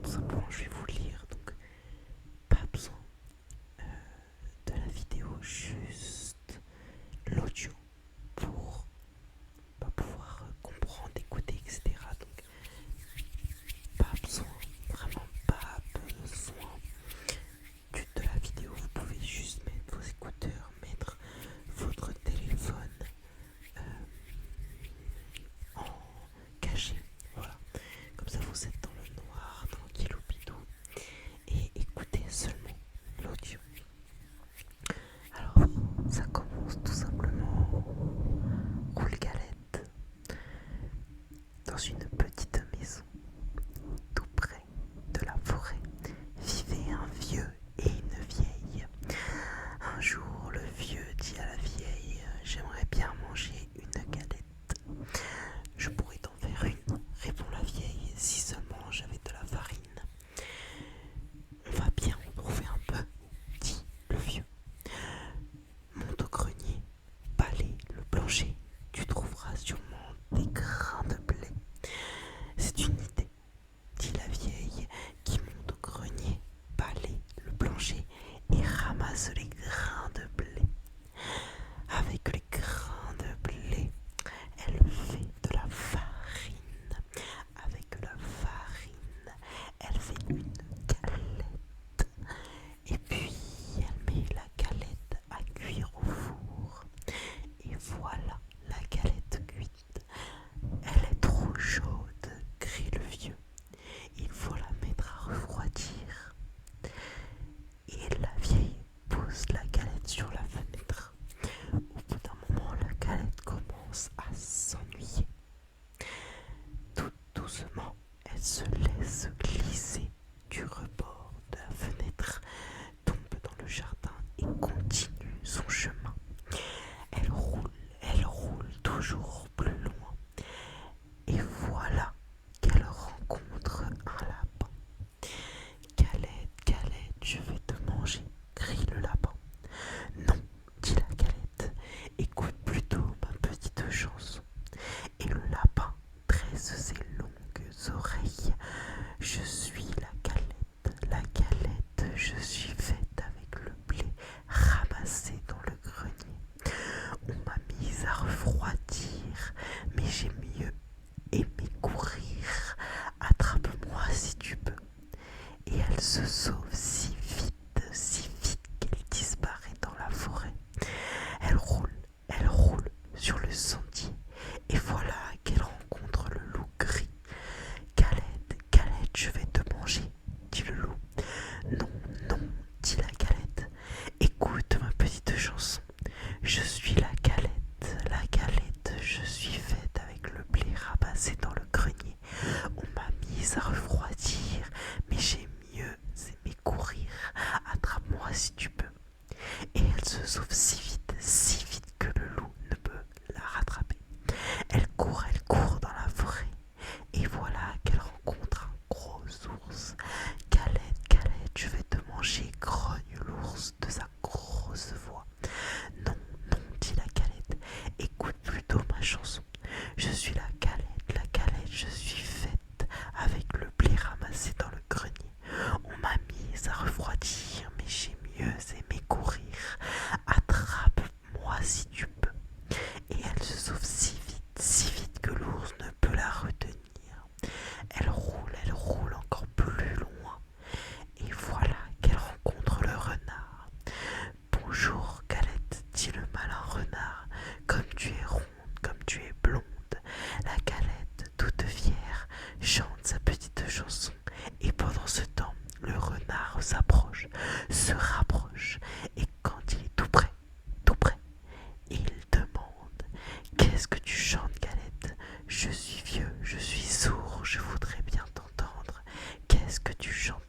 tout simplement, je vais vous lire. Donc, pas besoin euh, de la vidéo, juste l'audio pour pouvoir comprendre, écouter, etc. Donc, pas besoin, vraiment pas besoin de la vidéo. Vous pouvez juste mettre vos écouteurs, mettre votre téléphone en caché. Voilà. Comme ça, vous êtes dans le noir, tranquille ou bidou, et écoutez seulement l'audio. Alors, ça commence tout simplement. Roule galette dans une petite maison tout près de la forêt vivait un vieux et une vieille. Un jour, le vieux dit à la vieille: j'aimerais bien manger une galette. Je pourrais t'en faire une, répond la vieille, si seulement j'avais de la farine. On va bien en trouver un peu, dit le vieux. Monte au grenier, balaye le plancher, tu trouveras sûrement des grains de blé. C'est une idée, dit la vieille, qui monte au grenier, balaye le plancher et ramasse les grains de blé. Avec les grains de blé, elle fait de la farine. Avec la farine, elle fait une galette. Et puis, elle met la galette à cuire au four. Et voilà la galette cuite. Elle est trop chaude, crie le vieux. Il faut la mettre à refroidir. Et la vieille pose la galette sur la fenêtre. Au bout d'un moment, la galette commence à s'ennuyer. Tout doucement, elle se laisse glisser du rebord de la fenêtre, tombe dans le jardin et continue son chemin. Elle roule toujours plus loin. Et voilà qu'elle rencontre un lapin. Galette, galette, je vais te manger, crie le lapin. Non, dit la galette, écoute plutôt ma petite chanson. Et le lapin dresse ses longues oreilles. Je suis la galette, je suis faite avec le blé ramassé dans le grenier. On m'a mise à refroidir, mais j'ai mieux aimé courir. Attrape-moi si tu peux. Et elle se sauve si vite qu'elle disparaît dans la forêt. Elle roule sur le sentier, et voilà qu'elle rencontre le loup gris. Galette, galette, je vais te manger, dit le loup. Non, non, dit la galette. Écoute ma petite chanson. Je suis la galette, je suis faite avec le blé ramassé dans le grenier. On m'a mise à refroidir, mais j'ai mieux aimé courir. Attrape-moi si tu peux. Et elle se sauve si vite que le loup ne peut la rattraper. Elle court dans la forêt, et voilà qu'elle rencontre un gros ours. Galette, galette, je vais te manger, grogne l'ours de sa grosse voix. Non, non, dit la galette, écoute plutôt ma chanson. Je suis la galette, je suis faite avec le blé ramassé dans le grenier. On m'a mise à refroidir, mais j'ai mieux aimé courir. Attrape-moi si tu peux. Et elle se sauve si vite que l'ours ne peut la retenir. Elle roule encore plus loin. Et voilà qu'elle rencontre le renard. Bonjour Galette, dit le malin renard. Comme tu es ronde, comme tu es blonde. La Galette, toute fière, chante sa petite chanson. Et pendant ce temps, le renard s'approche, se rapproche. Et quand il est tout près, il demande: qu'est-ce que tu chantes, Galette? Je suis vieux, je suis sourd, je voudrais bien t'entendre. Qu'est-ce que tu chantes,